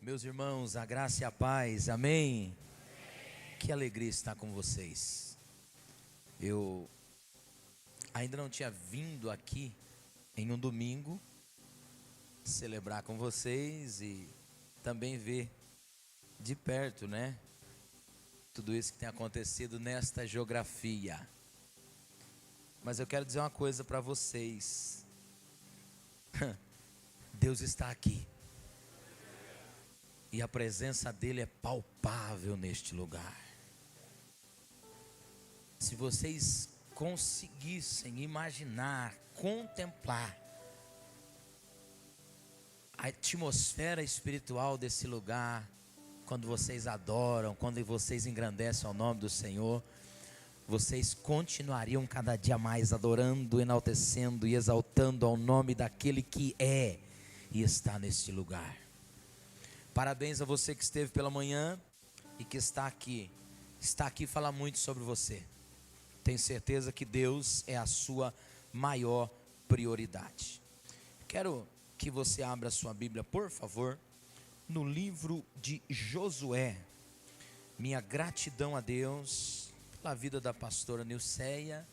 Meus irmãos, a graça e a paz, amém? Que alegria estar com vocês. Eu ainda não tinha vindo aqui em um domingo celebrar com vocês e também ver de perto, né? Tudo isso que tem acontecido nesta geografia. Mas eu quero dizer uma coisa para vocês. Deus está aqui. E a presença dele é palpável neste lugar. Se vocês conseguissem imaginar, contemplar a atmosfera espiritual desse lugar, quando vocês adoram, quando vocês engrandecem o nome do Senhor, vocês continuariam cada dia mais adorando, enaltecendo e exaltando ao nome daquele que é e está neste lugar. Parabéns a você que esteve pela manhã e que está aqui. Está aqui fala muito sobre você. Tenho certeza que Deus é a sua maior prioridade. Quero que você abra a sua Bíblia, por favor, no livro de Josué. Minha gratidão a Deus pela vida da pastora Nilceia,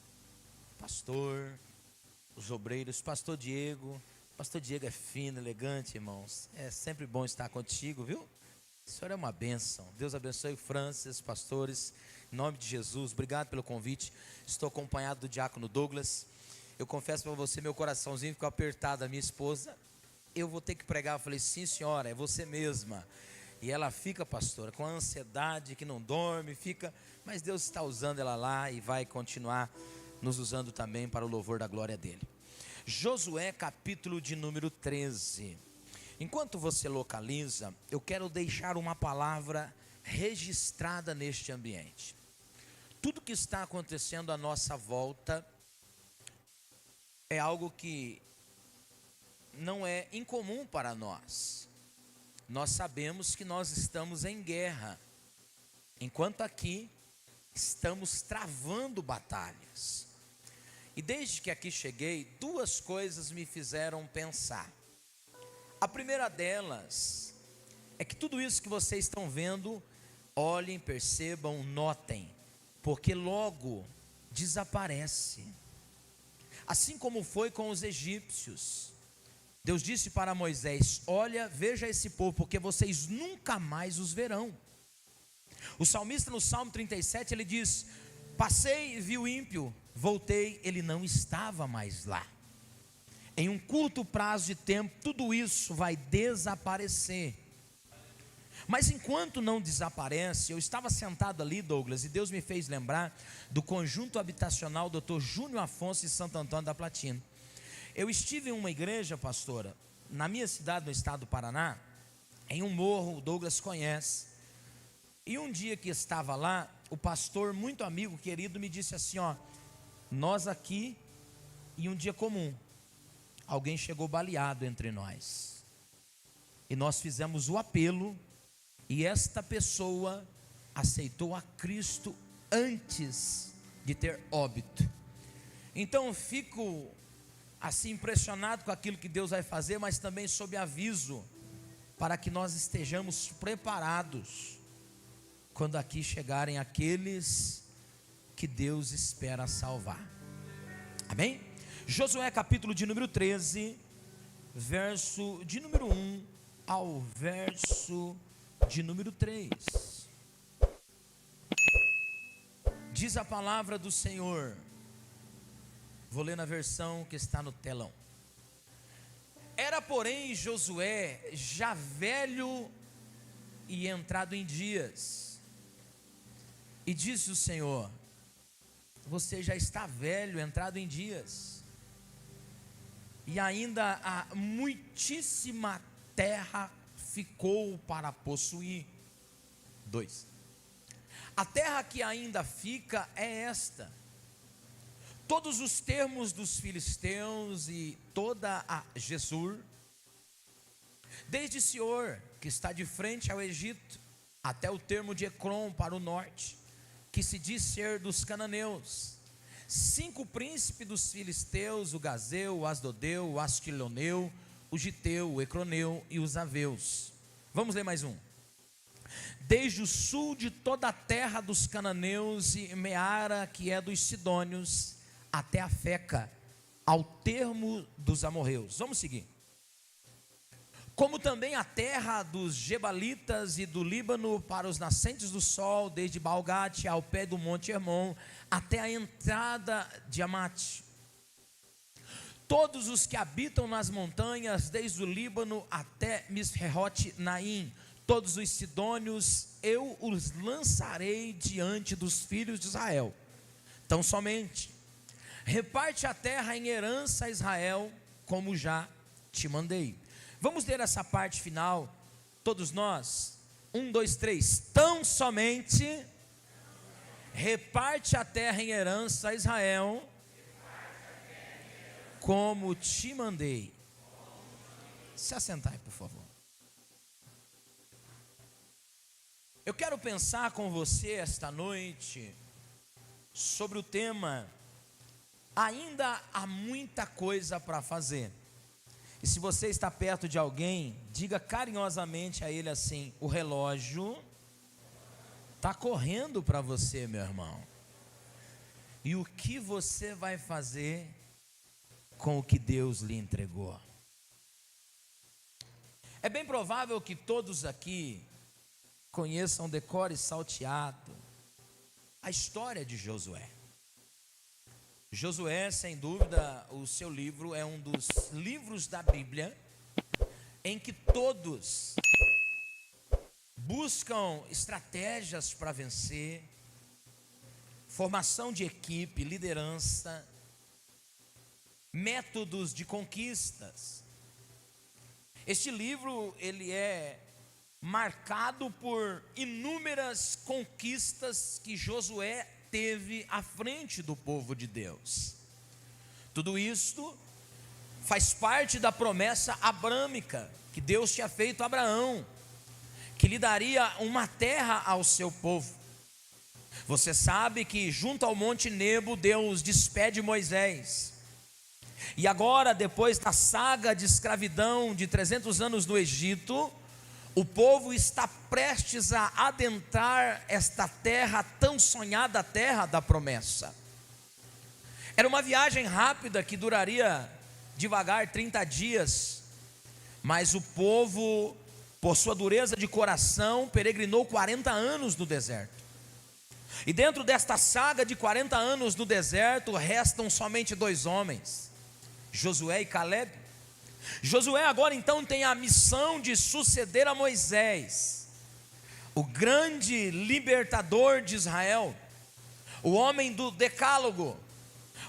pastor, os obreiros, pastor Diego. Pastor Diego é fino, elegante, irmãos. É sempre bom estar contigo, viu? O senhor é uma bênção. Deus abençoe o Francis, pastores, em nome de Jesus. Obrigado pelo convite. Estou acompanhado do diácono Douglas. Eu confesso para você, meu coraçãozinho ficou apertado. A minha esposa, eu vou ter que pregar. Eu falei, sim senhora, é você mesma. E ela fica, pastora, com a ansiedade, que não dorme, fica. Mas Deus está usando ela lá e vai continuar nos usando também para o louvor da glória dele. Josué capítulo de número 13. Enquanto você localiza, eu quero deixar uma palavra registrada neste ambiente. Tudo que está acontecendo à nossa volta é algo que não é incomum para nós. Nós sabemos que nós estamos em guerra, enquanto aqui estamos travando batalhas. E desde que aqui cheguei, duas coisas me fizeram pensar. A primeira delas é que tudo isso que vocês estão vendo, olhem, percebam, notem, porque logo desaparece. Assim como foi com os egípcios. Deus disse para Moisés: olha, veja esse povo, porque vocês nunca mais os verão. O salmista no Salmo 37, ele diz: passei e vi o ímpio, voltei, ele não estava mais lá. Em um curto prazo de tempo, tudo isso vai desaparecer. Mas enquanto não desaparece, eu estava sentado ali, Douglas, e Deus me fez lembrar do conjunto habitacional Dr. Júnior Afonso de Santo Antônio da Platina. Eu estive em uma igreja, pastora, na minha cidade, no estado do Paraná, em um morro, o Douglas conhece. E um dia que estava lá, o pastor, muito amigo, querido, me disse assim, ó: nós aqui, em um dia comum, alguém chegou baleado entre nós. E nós fizemos o apelo, e esta pessoa aceitou a Cristo antes de ter óbito. Então eu fico assim impressionado com aquilo que Deus vai fazer, mas também sob aviso, para que nós estejamos preparados quando aqui chegarem aqueles que Deus espera salvar. Amém? Josué capítulo de número 13, verso de número 1 ao verso de número 3. Diz a palavra do Senhor. Vou ler na versão que está no telão. Era, porém, Josué já velho e entrado em dias. E disse o Senhor: você já está velho, entrado em dias, e ainda há muitíssima terra ficou para possuir. 2. A terra que ainda fica é esta: todos os termos dos filisteus e toda a Gesur, desde Sior, que está de frente ao Egito, até o termo de Ecrom para o norte, que se diz ser dos cananeus. 5 príncipes dos filisteus: o Gazeu, o Asdodeu, o Asquiloneu, o Giteu, o Ecroneu e os Aveus. Vamos ler mais um. Desde o sul de toda a terra dos cananeus e Meara, que é dos sidônios, até a Feca, ao termo dos amorreus. Vamos seguir. Como também a terra dos Gebalitas e do Líbano para os nascentes do sol, desde Baal-Gade ao pé do monte Hermon, até a entrada de Amate. Todos os que habitam nas montanhas, desde o Líbano até Misrehote-Naim, todos os sidônios, eu os lançarei diante dos filhos de Israel. Tão somente, reparte a terra em herança a Israel, como já te mandei. Vamos ler essa parte final, todos nós. 1, 2, 3. Tão somente, reparte a terra em herança a Israel, como te mandei. Se assentai, por favor. Eu quero pensar com você esta noite sobre o tema ainda há muita coisa para fazer. E se você está perto de alguém, diga carinhosamente a ele assim: o relógio está correndo para você, meu irmão. E o que você vai fazer com o que Deus lhe entregou? É bem provável que todos aqui conheçam de cor e salteado a história de Josué. Josué, sem dúvida, o seu livro é um dos livros da Bíblia em que todos buscam estratégias para vencer, formação de equipe, liderança, métodos de conquistas. Este livro, ele é marcado por inúmeras conquistas que Josué teve à frente do povo de Deus. Tudo isto faz parte da promessa abrâmica que Deus tinha feito a Abraão, que lhe daria uma terra ao seu povo. Você sabe que junto ao Monte Nebo Deus despede Moisés. E agora, depois da saga de escravidão de 300 anos no Egito, o povo está prestes a adentrar esta terra tão sonhada, terra da promessa. Era uma viagem rápida que duraria devagar 30 dias, mas o povo, por sua dureza de coração, peregrinou 40 anos no deserto. E dentro desta saga de 40 anos no deserto, restam somente 2 homens, Josué e Caleb. Josué agora então tem a missão de suceder a Moisés, o grande libertador de Israel, o homem do decálogo,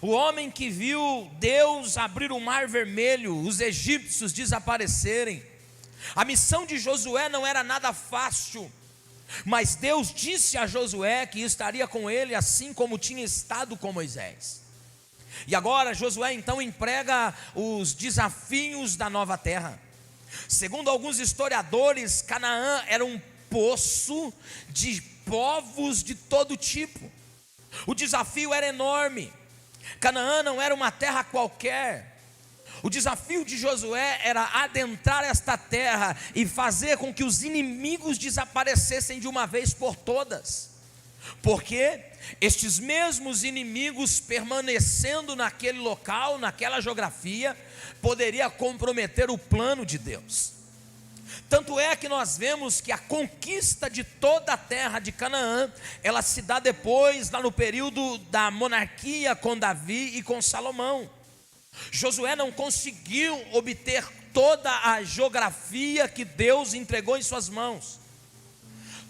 o homem que viu Deus abrir o mar vermelho, os egípcios desaparecerem. A missão de Josué não era nada fácil, mas Deus disse a Josué que estaria com ele assim como tinha estado com Moisés. E agora Josué então emprega os desafios da nova terra. Segundo alguns historiadores, Canaã era um poço de povos de todo tipo. O desafio era enorme. Canaã não era uma terra qualquer. O desafio de Josué era adentrar esta terra e fazer com que os inimigos desaparecessem de uma vez por todas. Porque estes mesmos inimigos permanecendo naquele local, naquela geografia, poderia comprometer o plano de Deus. Tanto é que nós vemos que a conquista de toda a terra de Canaã, ela se dá depois, lá no período da monarquia com Davi e com Salomão. Josué não conseguiu obter toda a geografia que Deus entregou em suas mãos.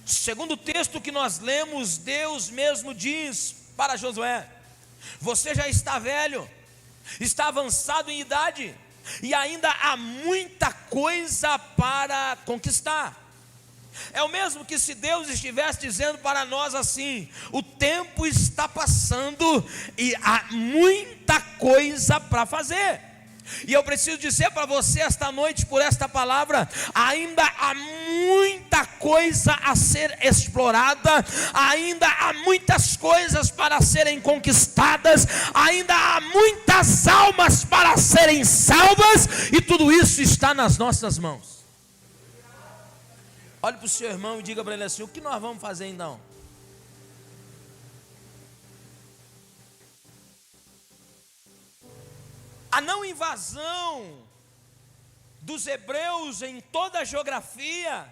Segundo o texto que nós lemos, Deus mesmo diz para Josué: você já está velho, está avançado em idade, e ainda há muita coisa para conquistar. É o mesmo que se Deus estivesse dizendo para nós assim: o tempo está passando e há muita coisa para fazer. E eu preciso dizer para você esta noite, por esta palavra, ainda há muita coisa a ser explorada, ainda há muitas coisas para serem conquistadas, ainda há muitas almas para serem salvas, e tudo isso está nas nossas mãos. Olhe para o seu irmão e diga para ele assim: o que nós vamos fazer então? A não invasão dos hebreus em toda a geografia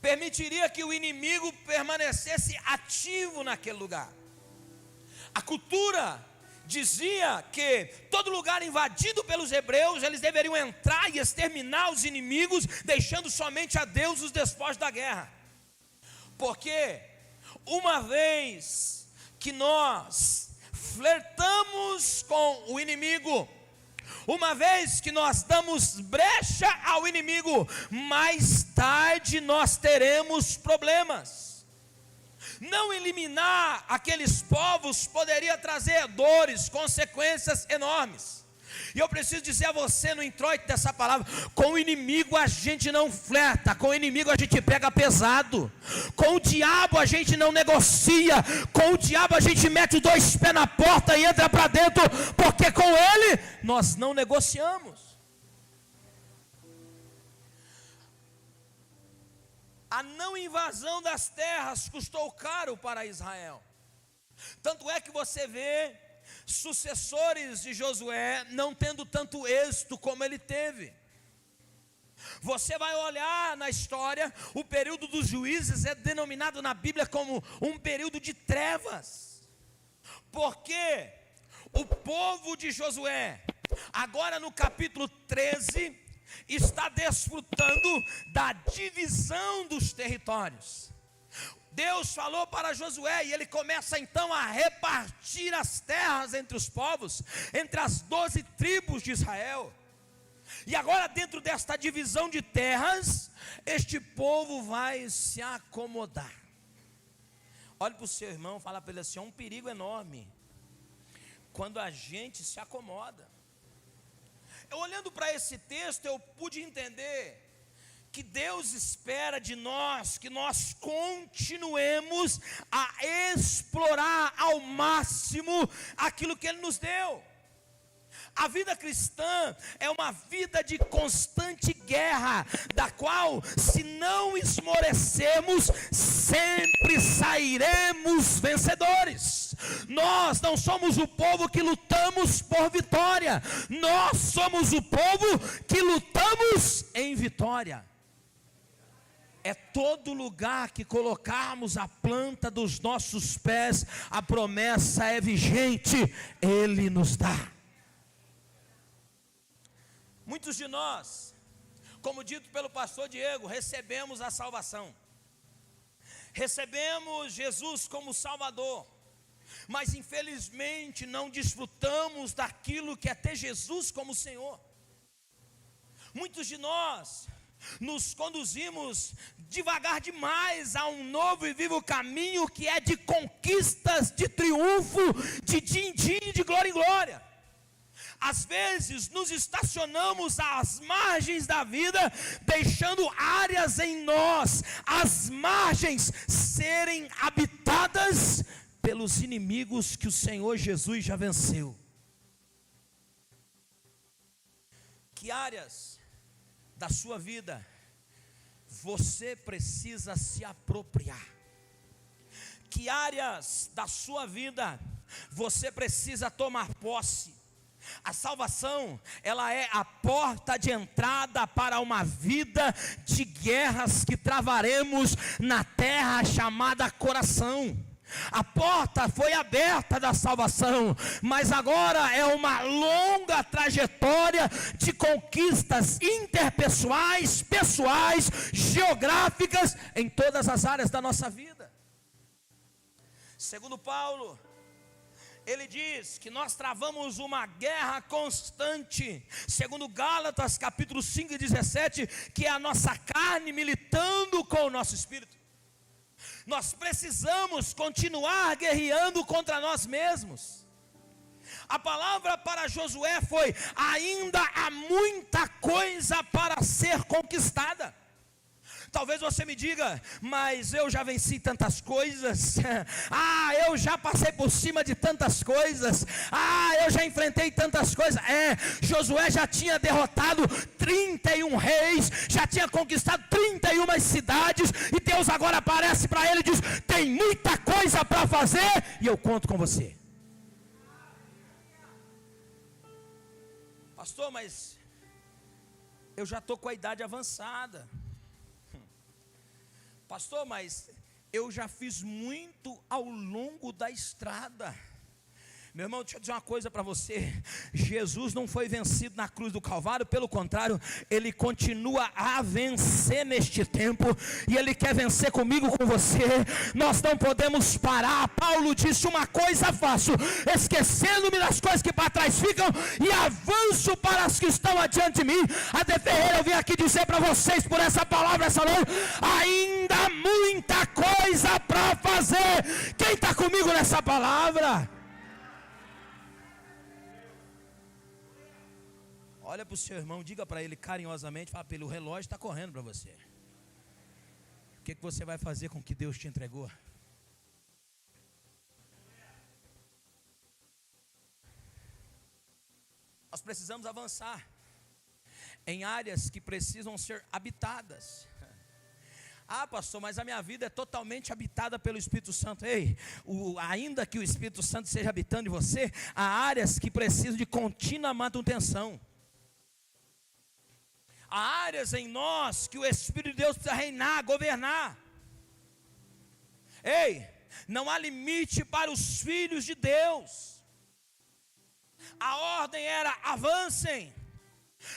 permitiria que o inimigo permanecesse ativo naquele lugar. A cultura dizia que todo lugar invadido pelos hebreus, eles deveriam entrar e exterminar os inimigos, deixando somente a Deus os despojos da guerra. Porque uma vez que nós flertamos com o inimigo, uma vez que nós damos brecha ao inimigo, mais tarde nós teremos problemas. Não eliminar aqueles povos poderia trazer dores, consequências enormes. E eu preciso dizer a você no introito dessa palavra: com o inimigo a gente não flerta, com o inimigo a gente pega pesado, com o diabo a gente não negocia, com o diabo a gente mete 2 pés na porta e entra para dentro, porque com ele nós não negociamos. A não invasão das terras custou caro para Israel. Tanto é que você vê sucessores de Josué não tendo tanto êxito como ele teve. Você vai olhar na história, o período dos juízes é denominado na Bíblia como um período de trevas. Porque o povo de Josué, agora no capítulo 13, está desfrutando da divisão dos territórios. Deus falou para Josué e ele começa então a repartir as terras entre os povos, entre as 12 tribos de Israel. E agora, dentro desta divisão de terras, este povo vai se acomodar. Olhe para o seu irmão e fala para ele assim: é um perigo enorme quando a gente se acomoda. Olhando para esse texto, eu pude entender que Deus espera de nós que nós continuemos a explorar ao máximo aquilo que Ele nos deu. A vida cristã é uma vida de constante guerra, da qual, se não esmorecermos, sempre sairemos vencedores. Nós não somos o povo que lutamos por vitória, nós somos o povo que lutamos em vitória. É todo lugar que colocarmos a planta dos nossos pés, a promessa é vigente, Ele nos dá. Muitos de nós, como dito pelo pastor Diego, recebemos a salvação, recebemos Jesus como Salvador, mas infelizmente não desfrutamos daquilo que é ter Jesus como Senhor. Muitos de nós nos conduzimos devagar demais a um novo e vivo caminho que é de conquistas, de triunfo, de dia em dia, de glória em glória. Às vezes nos estacionamos às margens da vida, deixando áreas em nós, as margens, serem habitadas pelos inimigos que o Senhor Jesus já venceu. Que áreas da sua vida você precisa se apropriar? Que áreas da sua vida você precisa tomar posse? A salvação, ela é a porta de entrada para uma vida de guerras que travaremos na terra chamada coração. A porta foi aberta da salvação, mas agora é uma longa trajetória de conquistas interpessoais, pessoais, geográficas, em todas as áreas da nossa vida. Segundo Paulo, ele diz que nós travamos uma guerra constante, segundo Gálatas capítulo 5 e 17, que é a nossa carne militando com o nosso espírito. Nós precisamos continuar guerreando contra nós mesmos. A palavra para Josué foi: ainda há muita coisa para ser conquistada. Talvez você me diga: mas eu já venci tantas coisas, eu já passei por cima de tantas coisas, eu já enfrentei tantas coisas. Josué já tinha derrotado 31 reis, já tinha conquistado 31 cidades, e Deus agora aparece para ele e diz: tem muita coisa para fazer, e eu conto com você. Pastor, mas eu já estou com a idade avançada. Pastor, mas eu já fiz muito ao longo da estrada. Meu irmão, deixa eu dizer uma coisa para você: Jesus não foi vencido na cruz do Calvário, pelo contrário, Ele continua a vencer neste tempo, e Ele quer vencer comigo, com você. Nós não podemos parar. Paulo disse: uma coisa faço, esquecendo-me das coisas que para trás ficam, e avanço para as que estão adiante de mim. Ade Ferreira, eu vim aqui dizer para vocês, por essa palavra essa noite, ainda há muita coisa para fazer. Quem está comigo nessa palavra? Olha para o seu irmão, diga para ele carinhosamente, fala para ele: o relógio está correndo para você. O que você vai fazer com o que Deus te entregou? Nós precisamos avançar em áreas que precisam ser habitadas. Pastor, mas a minha vida é totalmente habitada pelo Espírito Santo. Ainda que o Espírito Santo esteja habitando em você, há áreas que precisam de contínua manutenção. Há áreas em nós que o Espírito de Deus precisa reinar, governar. Não há limite para os filhos de Deus. A ordem era: avancem.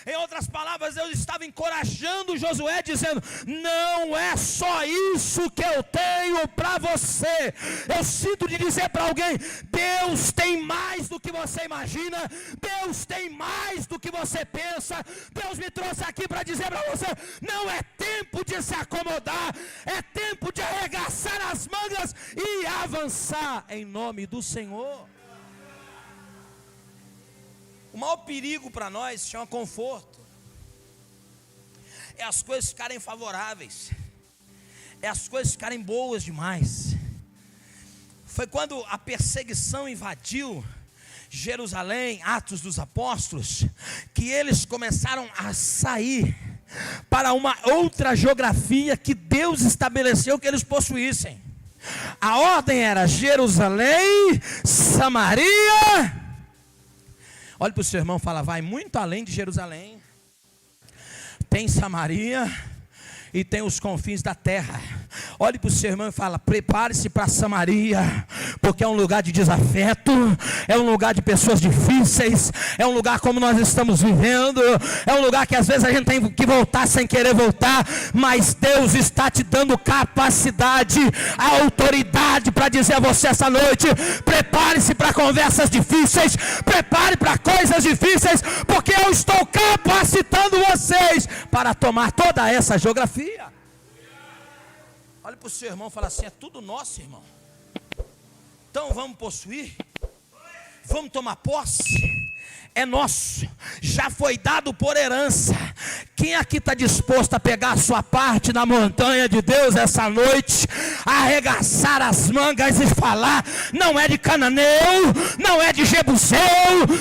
Em outras palavras, Deus estava encorajando Josué, dizendo: não é só isso que eu tenho para você. Eu sinto de dizer para alguém: Deus tem mais do que você imagina, Deus tem mais do que você pensa. Deus me trouxe aqui para dizer para você: não é tempo de se acomodar, é tempo de arregaçar as mangas e avançar em nome do Senhor. O maior perigo para nós se chama conforto. É as coisas ficarem favoráveis, é as coisas ficarem boas demais. Foi quando a perseguição invadiu Jerusalém, Atos dos Apóstolos, que eles começaram a sair para uma outra geografia que Deus estabeleceu que eles possuíssem. A ordem era Jerusalém, Samaria. Olha para o seu irmão e fala: vai muito além de Jerusalém. Tem Samaria e tem os confins da terra. Olhe para o seu irmão e fala: prepare-se para Samaria, porque é um lugar de desafeto, é um lugar de pessoas difíceis, é um lugar como nós estamos vivendo, é um lugar que às vezes a gente tem que voltar sem querer voltar, mas Deus está te dando capacidade, autoridade para dizer a você essa noite: prepare-se para conversas difíceis, prepare para coisas difíceis, porque eu estou capacitando vocês para tomar toda essa geografia. Olha para o seu irmão e fala assim: é tudo nosso, irmão. Então vamos possuir, vamos tomar posse. É nosso, já foi dado por herança. Quem aqui está disposto a pegar a sua parte na montanha de Deus essa noite, arregaçar as mangas e falar: não é de cananeu, não é de jebuseu,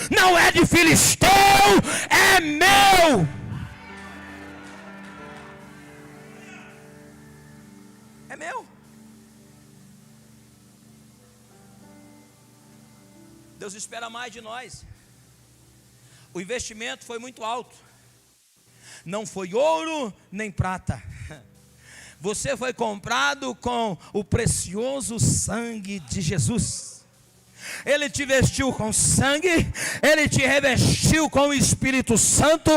não é de filisteu, é meu. É meu. Deus espera mais de nós. O investimento foi muito alto. Não foi ouro nem prata. Você foi comprado com o precioso sangue de Jesus. Ele te vestiu com sangue, Ele te revestiu com o Espírito Santo.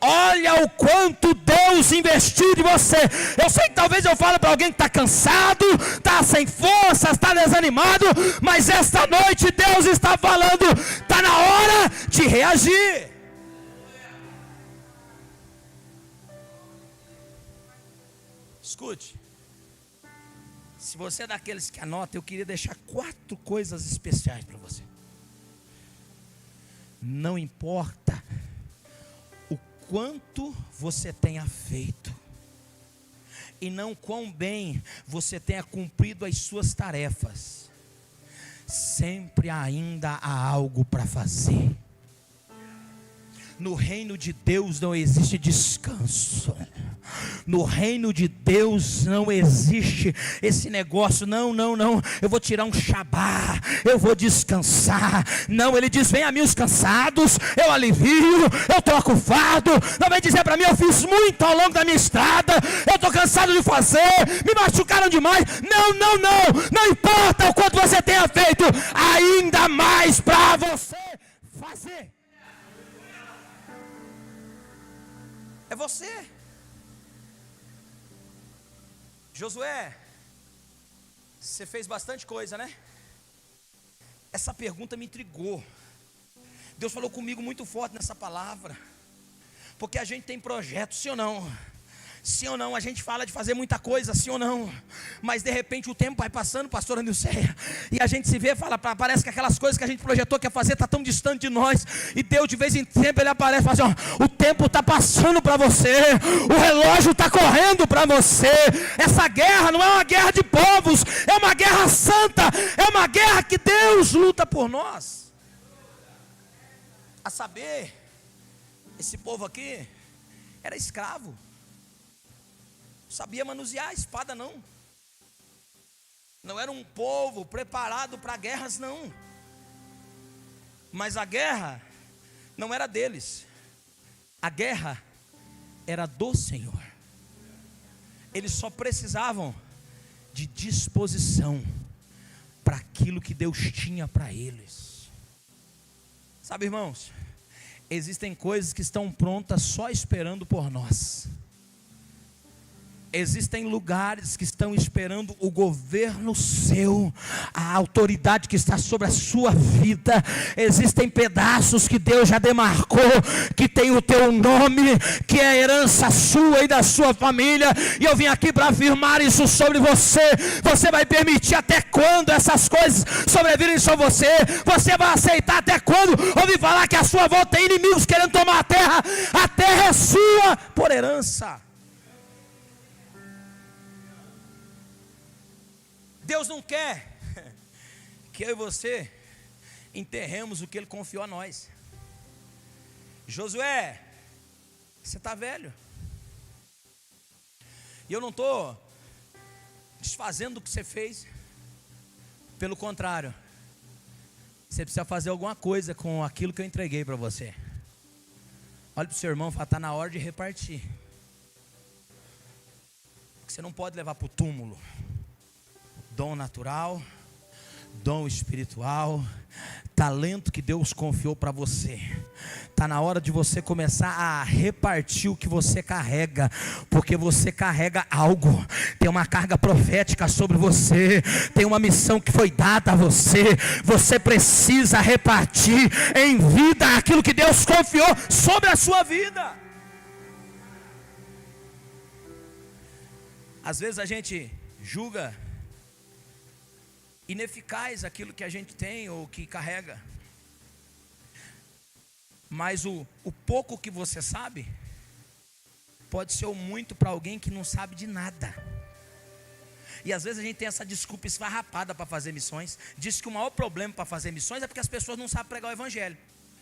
Olha o quanto Deus investiu de você. Eu sei que talvez eu fale para alguém que está cansado, está sem forças, está desanimado, mas esta noite Deus está falando: está na hora de reagir. Escute. Se você é daqueles que anota, eu queria deixar 4 coisas especiais para você. Não importa o quanto você tenha feito, e não quão bem você tenha cumprido as suas tarefas. Sempre ainda há algo para fazer. No reino de Deus não existe descanso. No reino de Deus não existe esse negócio, não, eu vou tirar um Shabá, eu vou descansar. Não, ele diz: vem a mim os cansados, eu alivio, eu troco o fardo. Não vem dizer para mim: eu fiz muito ao longo da minha estrada, eu estou cansado de fazer, me machucaram demais. Não importa o quanto você tenha feito, ainda mais para você fazer. É você. Josué, você fez bastante coisa, né? Essa pergunta me intrigou. Deus falou comigo muito forte nessa palavra. Porque a gente tem projetos, sim ou não? Sim ou não? A gente fala de fazer muita coisa, sim ou não? Mas de repente o tempo vai passando, pastora Nilceia, e a gente se vê e fala: parece que aquelas coisas que a gente projetou que ia fazer está tão distante de nós. E Deus de vez em tempo ele aparece e fala assim: ó, o tempo está passando para você, o relógio está correndo para você. Essa guerra não é uma guerra de povos, é uma guerra santa, é uma guerra que Deus luta por nós. A saber, esse povo aqui era escravo, sabia manusear a espada, não era um povo preparado para guerras, não. Mas a guerra não era deles, a guerra era do Senhor. Eles só precisavam de disposição para aquilo que Deus tinha para eles. Sabe, irmãos, existem coisas que estão prontas só esperando por nós. Existem lugares que estão esperando o governo seu, a autoridade que está sobre a sua vida. Existem pedaços que Deus já demarcou, que tem o teu nome, que é herança sua e da sua família. E eu vim aqui para afirmar isso sobre você. Você vai permitir até quando essas coisas sobrevirem sobre você? Você vai aceitar até quando ouvir falar que a sua volta tem inimigos querendo tomar a terra? A terra é sua por herança. Deus não quer que eu e você enterremos o que Ele confiou a nós. Josué, você está velho. E eu não estou desfazendo o que você fez. Pelo contrário, você precisa fazer alguma coisa com aquilo que eu entreguei para você. Olha para o seu irmão e fala: está na hora de repartir. Porque você não pode levar para o túmulo dom natural, dom espiritual, talento que Deus confiou para você. Está na hora de você começar a repartir o que você carrega, porque você carrega algo, tem uma carga profética sobre você, tem uma missão que foi dada a você. Você precisa repartir em vida aquilo que Deus confiou sobre a sua vida. Às vezes a gente julga ineficaz aquilo que a gente tem ou que carrega, mas o pouco que você sabe pode ser o muito para alguém que não sabe de nada. E às vezes a gente tem essa desculpa esfarrapada para fazer missões. Diz que o maior problema para fazer missões é porque as pessoas não sabem pregar o evangelho.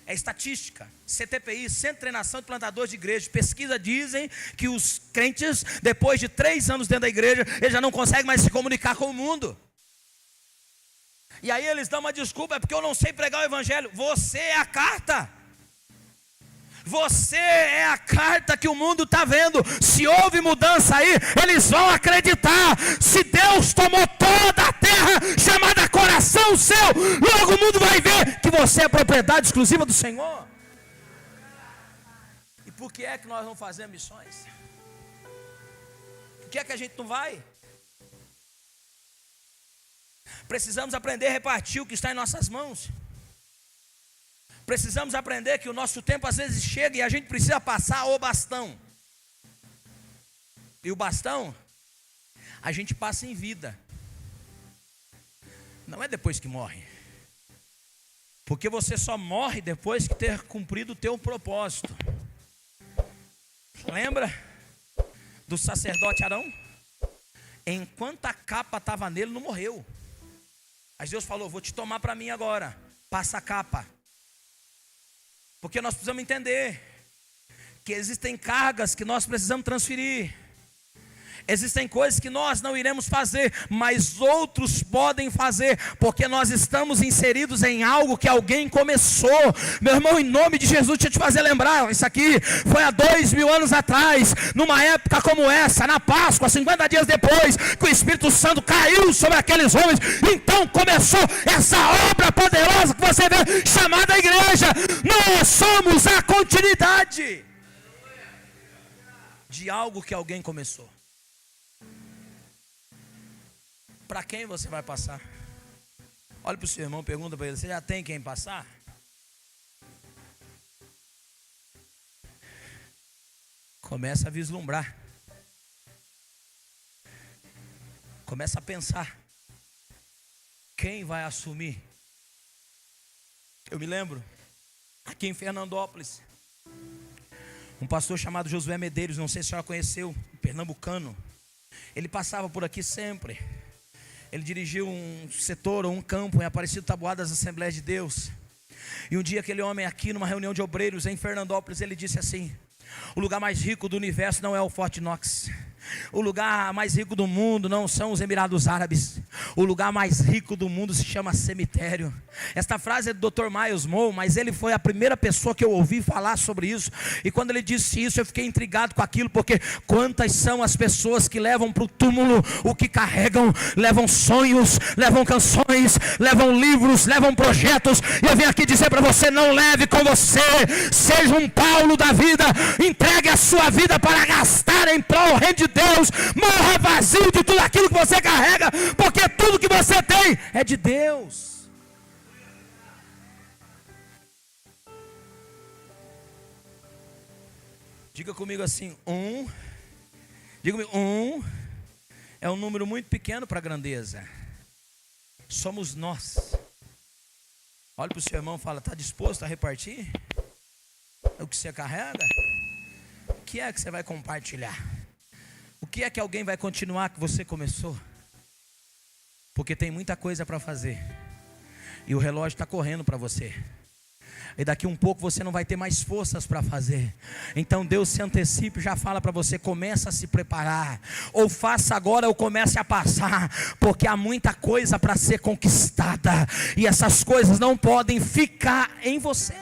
É estatística, CTPI, Centro de Treinação de Plantadores de Igreja. Pesquisa dizem que os crentes, depois de 3 anos dentro da igreja, eles já não conseguem mais se comunicar com o mundo. E aí eles dão uma desculpa: é porque eu não sei pregar o evangelho. Você é a carta. Você é a carta que o mundo está vendo. Se houve mudança aí, eles vão acreditar. Se Deus tomou toda a terra chamada coração seu, logo o mundo vai ver que você é propriedade exclusiva do Senhor. E por que é que nós não fazemos missões? Por que é que a gente não vai? Precisamos aprender a repartir o que está em nossas mãos. Precisamos aprender que o nosso tempo às vezes chega e a gente precisa passar o bastão. E o bastão a gente passa em vida. Não é depois que morre. Porque você só morre depois que ter cumprido o teu propósito. Lembra do sacerdote Arão? enquanto a capa estava nele, não morreu. Mas Deus falou: vou te tomar para mim agora, passa a capa. Porque nós precisamos entender que existem cargas que nós precisamos transferir. Existem coisas que nós não iremos fazer, mas outros podem fazer, porque nós estamos inseridos em algo que alguém começou. Meu irmão, em nome de Jesus, deixa eu te fazer lembrar, isso aqui foi há 2000 anos atrás, numa época como essa, na Páscoa, 50 dias depois, que o Espírito Santo caiu sobre aqueles homens. Então começou essa obra poderosa que você vê, chamada igreja. Nós somos a continuidade de algo que alguém começou. Para quem você vai passar? Olha para o seu irmão, pergunta para ele: você já tem quem passar? Começa a vislumbrar. Começa a pensar. Quem vai assumir? Eu me lembro, aqui em Fernandópolis, um pastor chamado Josué Medeiros, não sei se a senhora conheceu, pernambucano. Ele passava por aqui sempre. Ele dirigiu um setor ou um campo em Aparecido Taboada das Assembleias de Deus. E um dia aquele homem aqui numa reunião de obreiros em Fernandópolis, ele disse assim: o lugar mais rico do universo não é o Fort Knox. O lugar mais rico do mundo não são os Emirados Árabes. O lugar mais rico do mundo se chama cemitério. Esta frase é do Dr. Miles Monroe, mas ele foi a primeira pessoa que eu ouvi falar sobre isso. E quando ele disse isso, eu fiquei intrigado com aquilo, porque quantas são as pessoas que levam para o túmulo o que carregam? Levam sonhos, levam canções, levam livros, levam projetos. E eu venho aqui dizer para você: não leve com você. Seja um Paulo da vida. Entregue a sua vida para gastar em prol do reino de Deus. Morra vazio de tudo aquilo que você carrega, porque tudo que você tem é de Deus. Diga comigo assim: diga comigo, é um número muito pequeno para a grandeza. Somos nós. Olha para o seu irmão e fala: está disposto a repartir o que você carrega? O que é que você vai compartilhar? O que é que alguém vai continuar que você começou? Porque tem muita coisa para fazer. E o relógio está correndo para você. E daqui um pouco você não vai ter mais forças para fazer. Então Deus se antecipa e já fala para você: começa a se preparar. Ou faça agora ou comece a passar. Porque há muita coisa para ser conquistada. E essas coisas não podem ficar em você.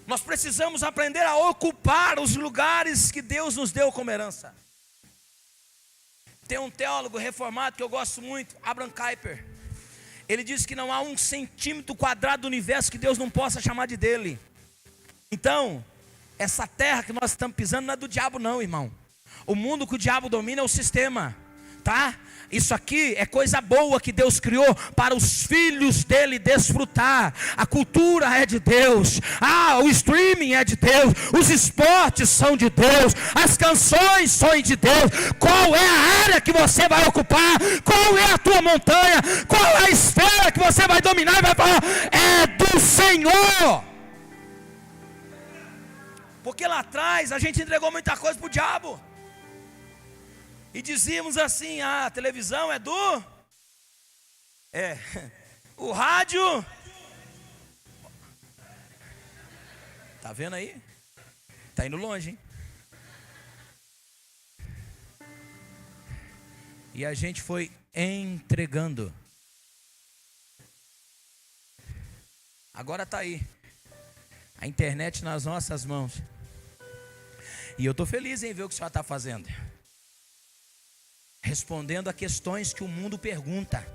Nós precisamos aprender a ocupar os lugares que Deus nos deu como herança. Tem um teólogo reformado que eu gosto muito, Abraham Kuyper. Ele diz que não há 1 centímetro quadrado do universo que Deus não possa chamar de dele. Então, essa terra que nós estamos pisando não é do diabo não, irmão. O mundo que o diabo domina é o sistema, tá? Isso aqui é coisa boa que Deus criou para os filhos dele desfrutar. A cultura é de Deus. O streaming é de Deus. Os esportes são de Deus. As canções são de Deus. Qual é a área que você vai ocupar? Qual é a tua montanha? Qual é a esfera que você vai dominar e vai falar: é do Senhor? Porque lá atrás a gente entregou muita coisa para o diabo. E dizíamos assim: a televisão é do... o rádio... Tá vendo aí? Tá indo longe, hein? E a gente foi entregando. Agora tá aí. A internet nas nossas mãos. E eu estou feliz em ver o que o senhor está fazendo. Respondendo a questões que o mundo pergunta.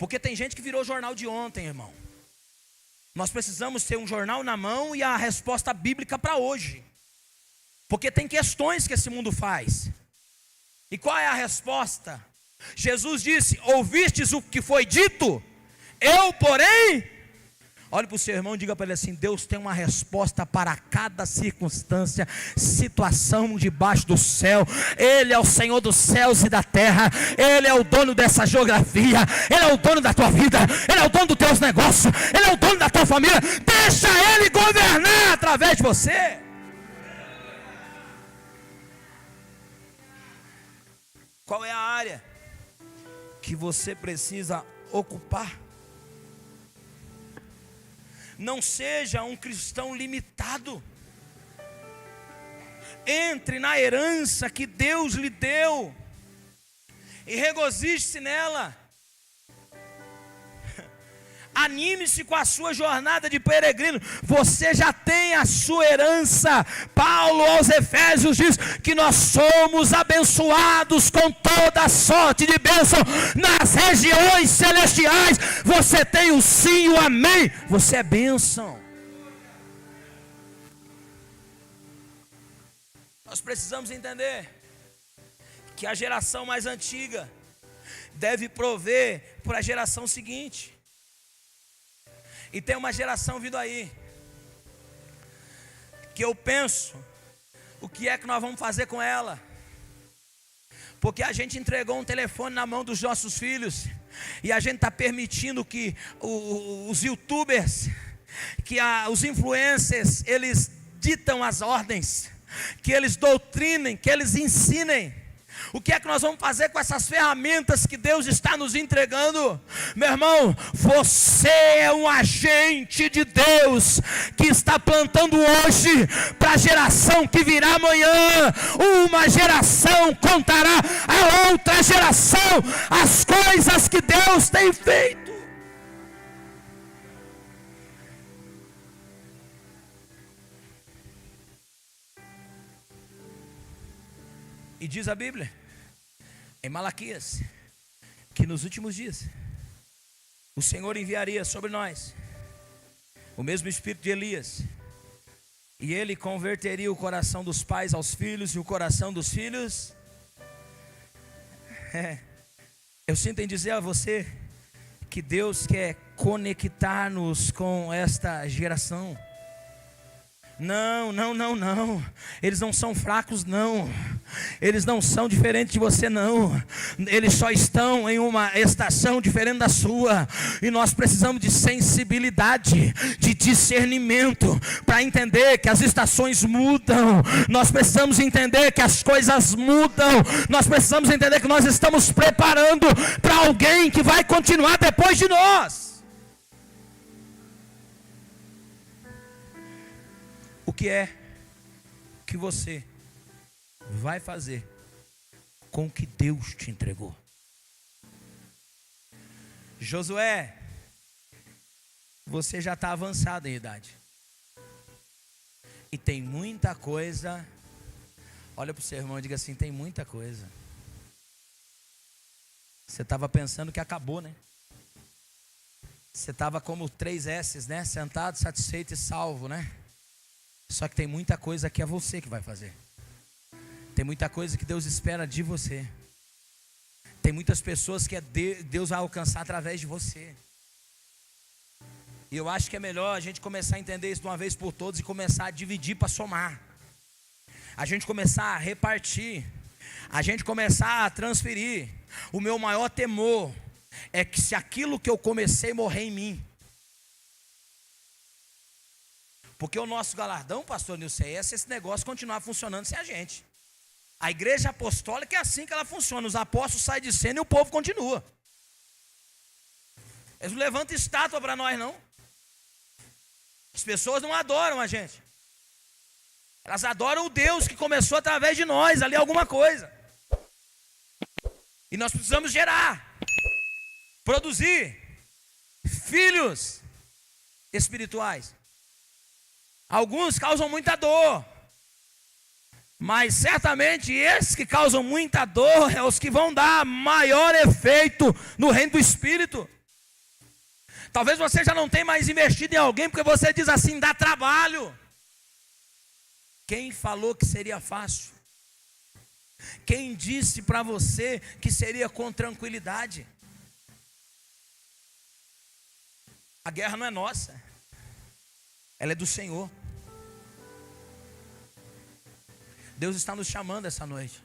Porque tem gente que virou jornal de ontem, irmão. Nós precisamos ter um jornal na mão e a resposta bíblica para hoje. Porque tem questões que esse mundo faz. E qual é a resposta? Jesus disse: ouvistes o que foi dito? Eu, porém... Olhe para o seu irmão e diga para ele assim: Deus tem uma resposta para cada circunstância, situação debaixo do céu. Ele é o Senhor dos céus e da terra. Ele é o dono dessa geografia. Ele é o dono da tua vida. Ele é o dono dos teus negócios. Ele é o dono da tua família. Deixa Ele governar através de você. Qual é a área que você precisa ocupar? Não seja um cristão limitado. Entre na herança que Deus lhe deu e regozije-se nela. Anime-se com a sua jornada de peregrino. Você já tem a sua herança. Paulo aos Efésios diz que nós somos abençoados com toda sorte de bênção nas regiões celestiais. Você tem o sim e o amém. Você é bênção. Nós precisamos entender que a geração mais antiga deve prover para a geração seguinte. E tem uma geração vindo aí, que eu penso, o que é que nós vamos fazer com ela? Porque a gente entregou um telefone na mão dos nossos filhos, e a gente está permitindo que os youtubers, que os influencers, eles ditam as ordens, que eles doutrinem, que eles ensinem. O que é que nós vamos fazer com essas ferramentas que Deus está nos entregando? Meu irmão, você é um agente de Deus que está plantando hoje para a geração que virá amanhã. Uma geração contará a outra geração as coisas que Deus tem feito. E diz a Bíblia, em Malaquias, que nos últimos dias, o Senhor enviaria sobre nós o mesmo espírito de Elias, e ele converteria o coração dos pais aos filhos, e o coração dos filhos. Eu sinto em dizer a você, que Deus quer conectar-nos com esta geração. Não, eles não são fracos não, eles não são diferentes de você não, eles só estão em uma estação diferente da sua, e nós precisamos de sensibilidade, de discernimento, para entender que as estações mudam, nós precisamos entender que as coisas mudam, nós precisamos entender que nós estamos preparando para alguém que vai continuar depois de nós. O que é que você vai fazer com o que Deus te entregou? Josué, você já está avançado em idade. E tem muita coisa. Olha para o seu irmão e diga assim, tem muita coisa. Você estava pensando que acabou, né? Você estava como 3 S's, né? Sentado, satisfeito e salvo, né? Só que tem muita coisa que é você que vai fazer. Tem muita coisa que Deus espera de você. Tem muitas pessoas que Deus vai alcançar através de você. E eu acho que é melhor a gente começar a entender isso de uma vez por todas e começar a dividir para somar. A gente começar a repartir. A gente começar a transferir. O meu maior temor é que se aquilo que eu comecei morrer em mim. Porque o nosso galardão, pastor Nilson, é esse negócio continuar funcionando sem a gente. A igreja apostólica é assim que ela funciona. Os apóstolos saem de cena e o povo continua. Eles não levantam estátua para nós não. As pessoas não adoram a gente. Elas adoram o Deus que começou através de nós, ali alguma coisa. E nós precisamos gerar, produzir filhos espirituais. Alguns causam muita dor, mas certamente esses que causam muita dor é os que vão dar maior efeito no reino do Espírito. Talvez você já não tenha mais investido em alguém porque você diz assim, dá trabalho. Quem falou que seria fácil? Quem disse para você que seria com tranquilidade? A guerra não é nossa, ela é do Senhor. Deus está nos chamando essa noite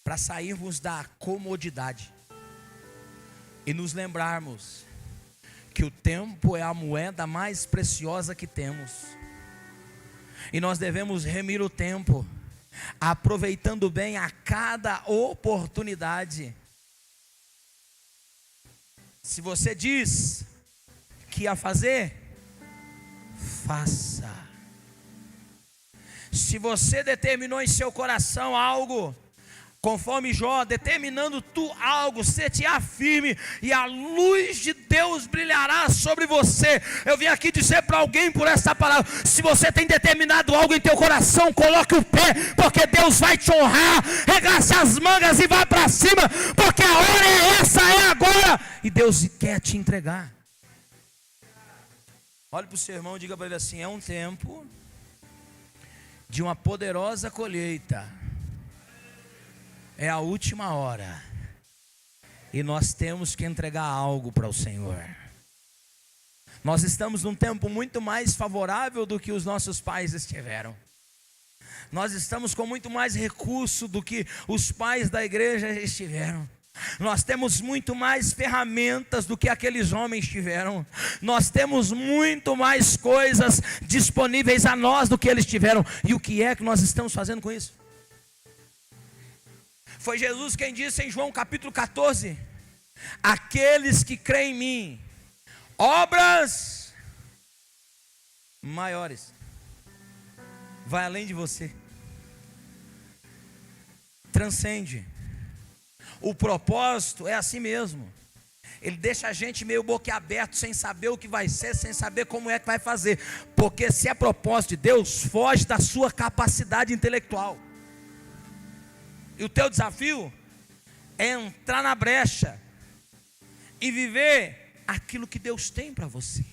para sairmos da comodidade e nos lembrarmos que o tempo é a moeda mais preciosa que temos, e nós devemos remir o tempo aproveitando bem a cada oportunidade. Se você diz que ia fazer, faça. Se você determinou em seu coração algo, conforme Jó, determinando tu algo, você te afirme, e a luz de Deus brilhará sobre você. Eu vim aqui dizer para alguém por essa palavra: se você tem determinado algo em teu coração, coloque o pé, porque Deus vai te honrar. Regace as mangas e vá para cima, porque a hora é essa, é agora, e Deus quer te entregar. Olhe para o seu irmão e diga para ele assim: é um tempo de uma poderosa colheita. É a última hora, e nós temos que entregar algo para o Senhor. Nós estamos num tempo muito mais favorável do que os nossos pais estiveram. Nós estamos com muito mais recurso do que os pais da igreja estiveram. Nós temos muito mais ferramentas do que aqueles homens tiveram. Nós temos muito mais coisas disponíveis a nós do que eles tiveram. E o que é que nós estamos fazendo com isso? Foi Jesus quem disse em João capítulo 14: aqueles que creem em mim, obras maiores, vai além de você, transcende. O propósito é assim mesmo. Ele deixa a gente meio boquiaberto, sem saber o que vai ser, sem saber como é que vai fazer. Porque se é propósito de Deus, foge da sua capacidade intelectual. E o teu desafio é entrar na brecha e viver aquilo que Deus tem para você.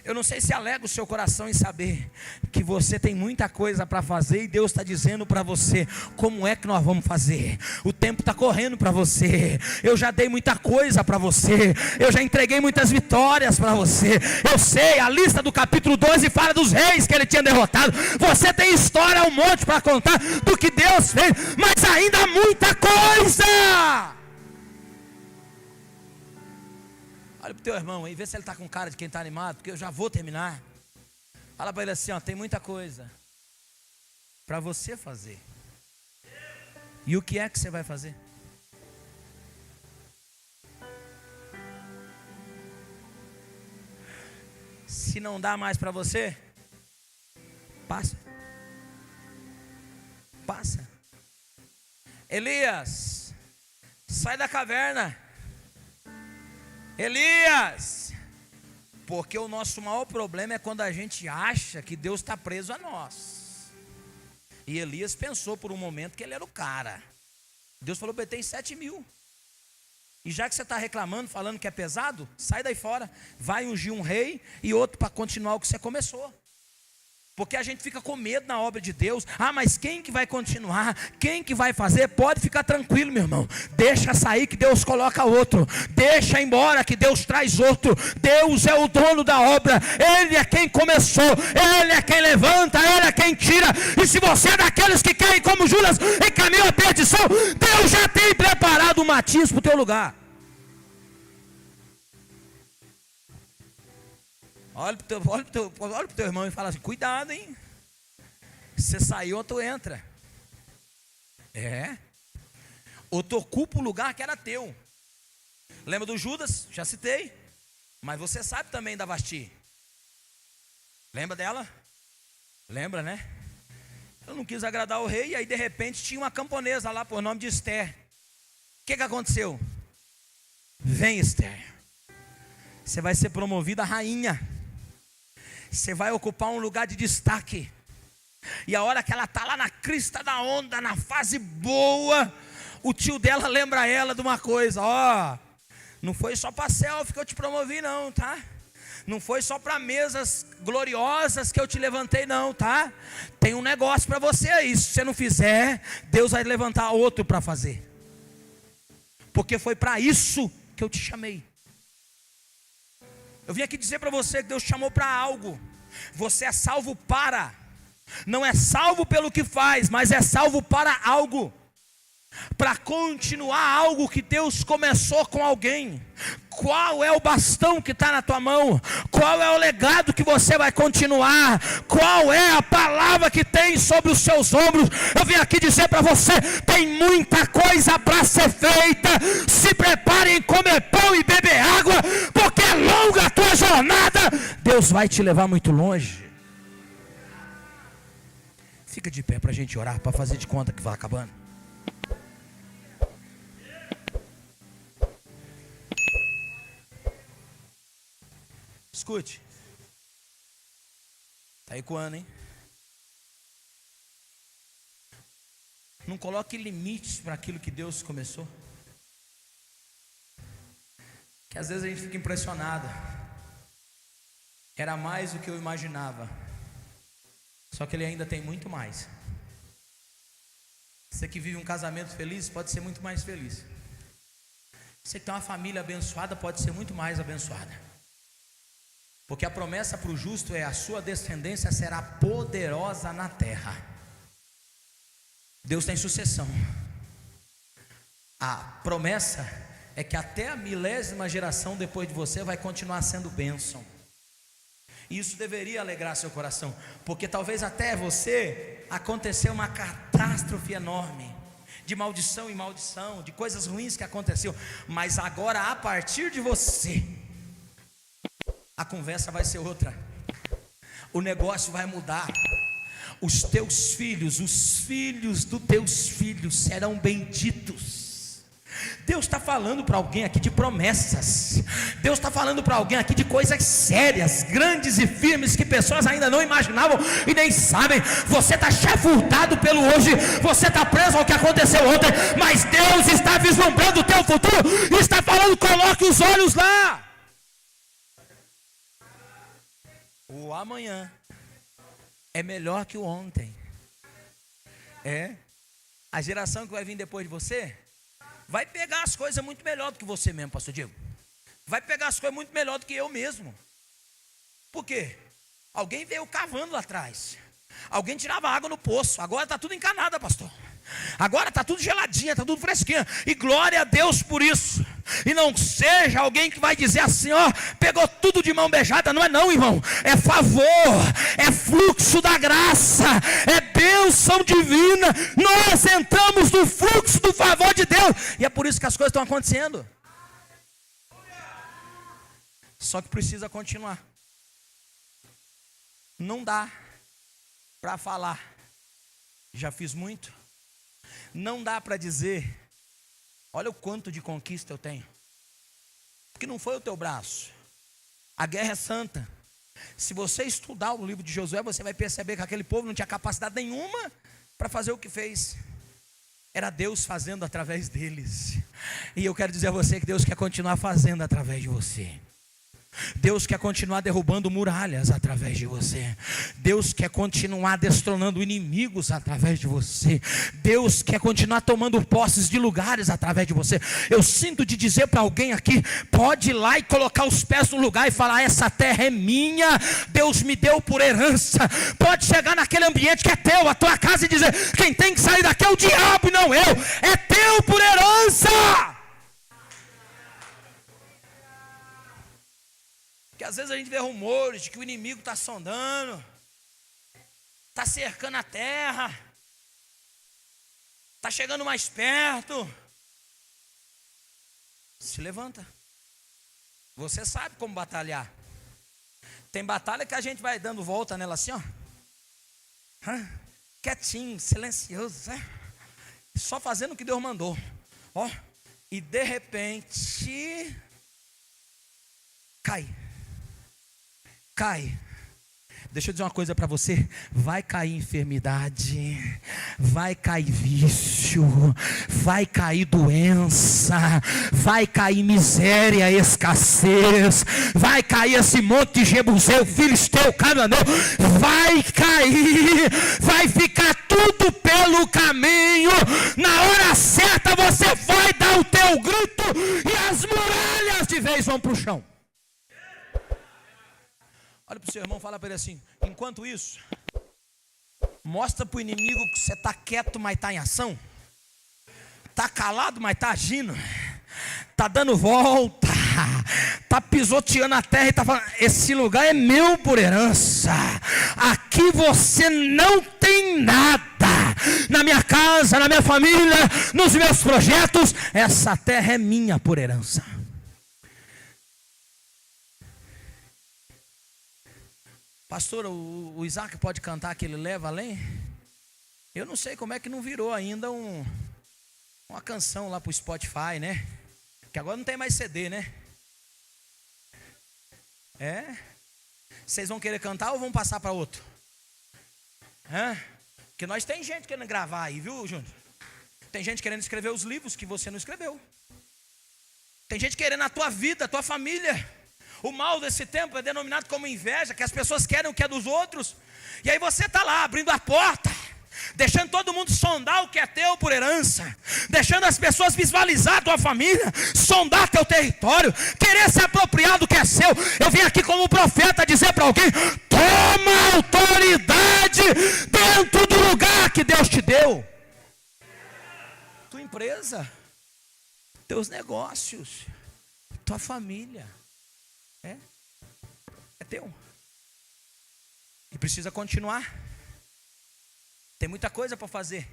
Eu não sei se alegra o seu coração em saber que você tem muita coisa para fazer, e Deus está dizendo para você: como é que nós vamos fazer? O tempo está correndo para você. Eu já dei muita coisa para você, eu já entreguei muitas vitórias para você. Eu sei, a lista do capítulo 12 fala dos reis que ele tinha derrotado. Você tem história um monte para contar do que Deus fez, mas ainda há muita coisa. Olha para o teu irmão aí, vê se ele está com cara de quem está animado, porque eu já vou terminar. Fala para ele assim: ó, tem muita coisa para você fazer. E o que é que você vai fazer? Se não dá mais para você, passa. Passa. Elias, sai da caverna. Elias, porque o nosso maior problema é quando a gente acha que Deus está preso a nós. E Elias pensou por um momento que ele era o cara. Deus falou para ele: tem 7.000. E já que você está reclamando, falando que é pesado, sai daí fora. Vai ungir um rei e outro para continuar o que você começou. Porque a gente fica com medo na obra de Deus. Ah, mas quem que vai continuar? Quem que vai fazer? Pode ficar tranquilo, meu irmão. Deixa sair que Deus coloca outro. Deixa embora que Deus traz outro. Deus é o dono da obra. Ele é quem começou. Ele é quem levanta. Ele é quem tira. E se você é daqueles que querem, como Judas, em caminho à perdição, Deus já tem preparado um matiz para o teu lugar. Olha pro teu irmão e fala assim: cuidado, hein? Você saiu ou tu entra. Ou tu ocupa o lugar que era teu. Lembra do Judas? Já citei. Mas você sabe também da Vasti. Lembra dela? Lembra, né? Eu não quis agradar o rei, e aí de repente tinha uma camponesa lá por nome de Esther. O que aconteceu? Vem, Esther. Você vai ser promovida a rainha. Você vai ocupar um lugar de destaque. E a hora que ela está lá na crista da onda, na fase boa, o tio dela lembra ela de uma coisa: ó, não foi só para selfie que eu te promovi não, tá? Não foi só para mesas gloriosas que eu te levantei não, tá? Tem um negócio para você aí. Se você não fizer, Deus vai levantar outro para fazer. Porque foi para isso que eu te chamei. Eu vim aqui dizer para você que Deus te chamou para algo. Você é salvo para. Não é salvo pelo que faz, mas é salvo para algo. para continuar algo que Deus começou com alguém? Qual é o bastão que está na tua mão? Qual é o legado que você vai continuar? Qual é a palavra que tem sobre os seus ombros? Eu vim aqui dizer para você: tem muita coisa para ser feita. Se preparem em comer pão e beber água, porque é longa a tua jornada. Deus vai te levar muito longe. Fica de pé para a gente orar, para fazer de conta que vai acabando. Escute. Está ecoando, hein? Não coloque limites para aquilo que Deus começou. Que às vezes a gente fica impressionado. Era mais do que eu imaginava. Só que Ele ainda tem muito mais. Você que vive um casamento feliz pode ser muito mais feliz. Você que tem uma família abençoada pode ser muito mais abençoada. Porque a promessa para o justo é: a sua descendência será poderosa na terra. Deus tem sucessão. A promessa é que até a 1000ª geração depois de você vai continuar sendo bênção. E isso deveria alegrar seu coração, porque talvez até você aconteceu uma catástrofe enorme, de maldição em maldição, de coisas ruins que aconteceu, mas agora a partir de você, a conversa vai ser outra, o negócio vai mudar. Os teus filhos, os filhos dos teus filhos serão benditos. Deus está falando para alguém aqui de promessas. Deus está falando para alguém aqui de coisas sérias, grandes e firmes, que pessoas ainda não imaginavam e nem sabem. Você está chafurdado pelo hoje, você está preso ao que aconteceu ontem, mas Deus está vislumbrando o teu futuro e está falando: coloque os olhos lá. O amanhã é melhor que o ontem. A geração que vai vir depois de você vai pegar as coisas muito melhor do que você mesmo, pastor Diego. Vai pegar as coisas muito melhor do que eu mesmo. Por quê? Alguém veio cavando lá atrás. Alguém tirava água no poço. Agora está tudo encanado, pastor. Agora está tudo geladinha, está tudo fresquinha. E glória a Deus por isso. E não seja alguém que vai dizer assim: ó, pegou tudo de mão beijada. Não é não, irmão. É favor, é fluxo da graça, é bênção divina. Nós entramos no fluxo do favor de Deus. E é por isso que as coisas estão acontecendo. Só que precisa continuar. Não dá para falar: já fiz muito. Não dá para dizer: olha o quanto de conquista eu tenho. Porque não foi o teu braço. A guerra é santa. Se você estudar o livro de Josué, você vai perceber que aquele povo não tinha capacidade nenhuma para fazer o que fez. Era Deus fazendo através deles. E eu quero dizer a você que Deus quer continuar fazendo através de você. Deus quer continuar derrubando muralhas através de você. Deus quer continuar destronando inimigos através de você. Deus quer continuar tomando posses de lugares através de você. Eu sinto de dizer para alguém aqui: pode ir lá e colocar os pés no lugar e falar: essa terra é minha, Deus me deu por herança. Pode chegar naquele ambiente que é teu, a tua casa, e dizer: quem tem que sair daqui é o diabo e não eu. É teu por herança. Porque às vezes a gente vê rumores de que o inimigo está sondando, está cercando a terra, está chegando mais perto. Se levanta. Você sabe como batalhar. Tem batalha que a gente vai dando volta nela assim, ó, quietinho, silencioso, só fazendo o que Deus mandou, ó, e de repente cai. Deixa eu dizer uma coisa para você: vai cair enfermidade, vai cair vício, vai cair doença, vai cair miséria, escassez, vai cair esse monte de jebuseu, filisteu, cananeu, vai cair, vai ficar tudo pelo caminho. Na hora certa você vai dar o teu grito e as muralhas de vez vão para o chão. Olha para o seu irmão, fala para ele assim: enquanto isso, mostra para o inimigo que você está quieto, mas está em ação. está calado, mas está agindo, está dando volta, está pisoteando a terra e está falando: esse lugar é meu por herança, aqui você não tem nada, na minha casa, na minha família, nos meus projetos, essa terra é minha por herança. Pastor, o Isaac pode cantar que ele leva além? Eu não sei como é que não virou ainda uma canção lá pro Spotify, né? Que agora não tem mais CD, né? Vocês vão querer cantar ou vão passar para outro? Porque nós tem gente querendo gravar aí, viu, Júnior? Tem gente querendo escrever os livros que você não escreveu. Tem gente querendo a tua vida, a tua família. O mal desse tempo é denominado como inveja, que as pessoas querem o que é dos outros. E aí você está lá abrindo a porta, deixando todo mundo sondar o que é teu por herança, deixando as pessoas visualizar a tua família, sondar teu território, querer se apropriar do que é seu. Eu vim aqui como profeta dizer para alguém: toma autoridade dentro do lugar que Deus te deu. Tua empresa, teus negócios, tua família, é teu. E precisa continuar. Tem muita coisa para fazer.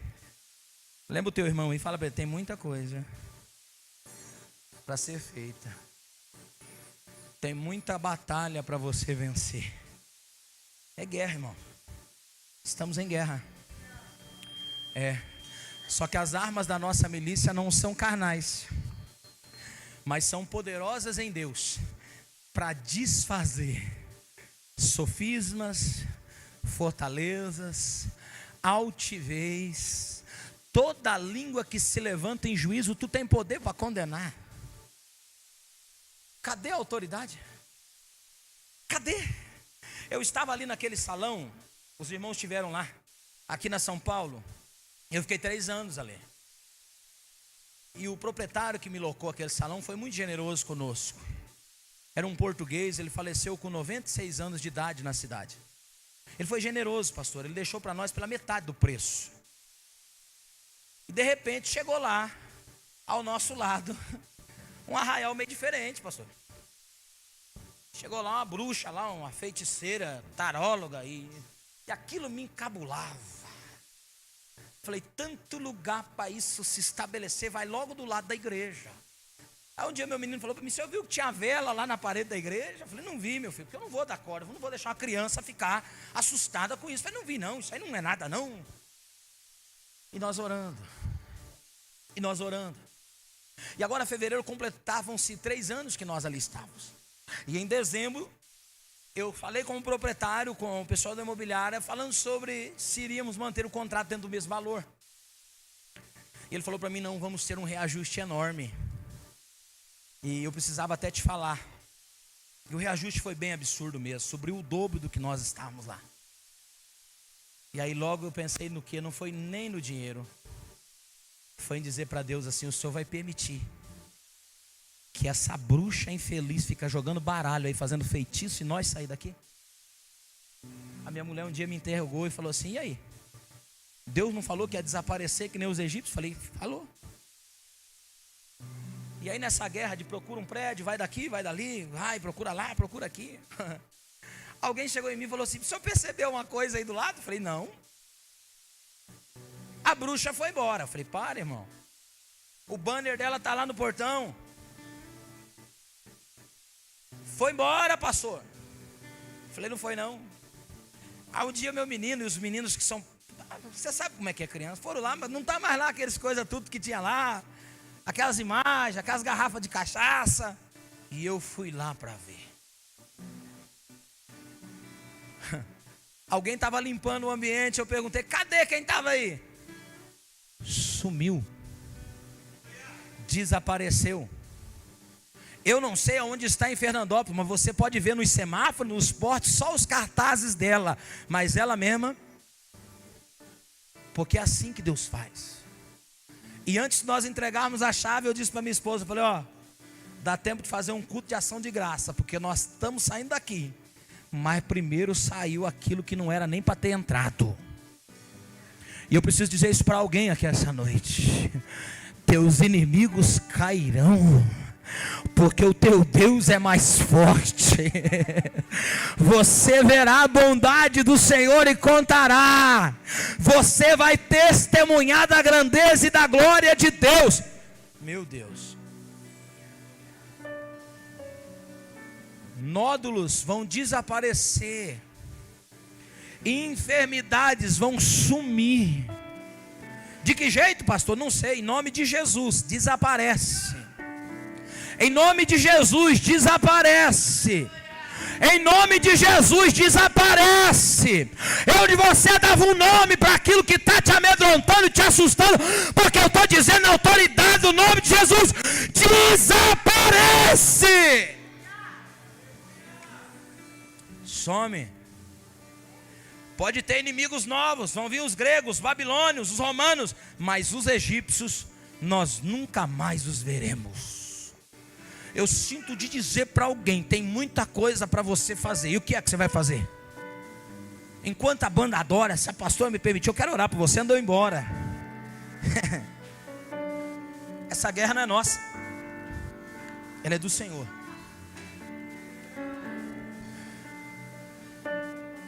Lembra o teu irmão e fala para ele: tem muita coisa para ser feita. Tem muita batalha para você vencer. É guerra, irmão. Estamos em guerra. Só que as armas da nossa milícia não são carnais, mas são poderosas em Deus para desfazer sofismas, fortalezas, altivez, toda língua que se levanta em juízo, tu tem poder para condenar. Cadê a autoridade? Cadê? Eu estava ali naquele salão, os irmãos estiveram lá, aqui na São Paulo. Eu fiquei 3 anos ali. E o proprietário que me locou aquele salão foi muito generoso conosco. Era um português, ele faleceu com 96 anos de idade na cidade. Ele foi generoso, pastor, ele deixou para nós pela metade do preço. E de repente chegou lá, ao nosso lado, um arraial meio diferente, pastor. Chegou lá uma bruxa, lá uma feiticeira, taróloga, e aquilo me encabulava. Falei: tanto lugar para isso se estabelecer, vai logo do lado da igreja. Aí um dia meu menino falou para mim: você viu que tinha vela lá na parede da igreja? Eu falei: não vi, meu filho, porque eu não vou dar corda, eu não vou deixar uma criança ficar assustada com isso. Eu falei: não vi não, isso aí não é nada não. E nós orando. E agora em fevereiro completavam-se 3 anos que nós ali estávamos. E em dezembro eu falei com o proprietário, com o pessoal da imobiliária, falando sobre se iríamos manter o contrato dentro do mesmo valor. E ele falou para mim: não, vamos ter um reajuste enorme. E eu precisava até te falar. E o reajuste foi bem absurdo mesmo, subiu o dobro do que nós estávamos lá. E aí logo eu pensei no que? Não foi nem no dinheiro. Foi em dizer para Deus assim: o Senhor vai permitir que essa bruxa infeliz fica jogando baralho aí, fazendo feitiço, e nós sair daqui? A minha mulher um dia me interrogou e falou assim: e aí? Deus não falou que ia desaparecer que nem os egípcios? Falei: falou. E aí nessa guerra de procura um prédio, vai daqui, vai dali, vai, procura lá, procura aqui. Alguém chegou em mim e falou assim: o senhor percebeu uma coisa aí do lado? Falei: não. A bruxa foi embora. Falei: para, irmão. O banner dela está lá no portão. Foi embora, pastor. Falei: não foi não. Aí um dia meu menino e os meninos que são... Você sabe como é que é criança. Foram lá, mas não está mais lá aqueles coisas tudo que tinha lá. Aquelas imagens, aquelas garrafas de cachaça. E eu fui lá para ver. Alguém estava limpando o ambiente. Eu perguntei: cadê quem estava aí? Sumiu. Desapareceu. Eu não sei aonde está em Fernandópolis, mas você pode ver nos semáforos, nos postes, só os cartazes dela. Mas ela mesma, porque é assim que Deus faz. E antes de nós entregarmos a chave, eu disse para minha esposa, eu falei: ó, dá tempo de fazer um culto de ação de graça, porque nós estamos saindo daqui. Mas primeiro saiu aquilo que não era nem para ter entrado. E eu preciso dizer isso para alguém aqui essa noite. teus inimigos cairão, porque o teu Deus é mais forte. Você verá a bondade do Senhor e contará. Você vai testemunhar da grandeza e da glória de Deus. Meu Deus. Nódulos vão desaparecer, enfermidades vão sumir. De que jeito, pastor? Não sei. Em nome de Jesus, desaparece. Em nome de Jesus, desaparece. Em nome de Jesus, desaparece. Onde você dava um nome para aquilo que está te amedrontando, te assustando, porque eu estou dizendo na autoridade do nome de Jesus, desaparece. Some. Pode ter inimigos novos, vão vir os gregos, os babilônios, os romanos, mas os egípcios, nós nunca mais os veremos. Eu sinto de dizer para alguém, tem muita coisa para você fazer. E o que é que você vai fazer? Enquanto a banda adora, se a pastora me permitir, eu quero orar por você, andou embora. Essa guerra não é nossa, ela é do Senhor.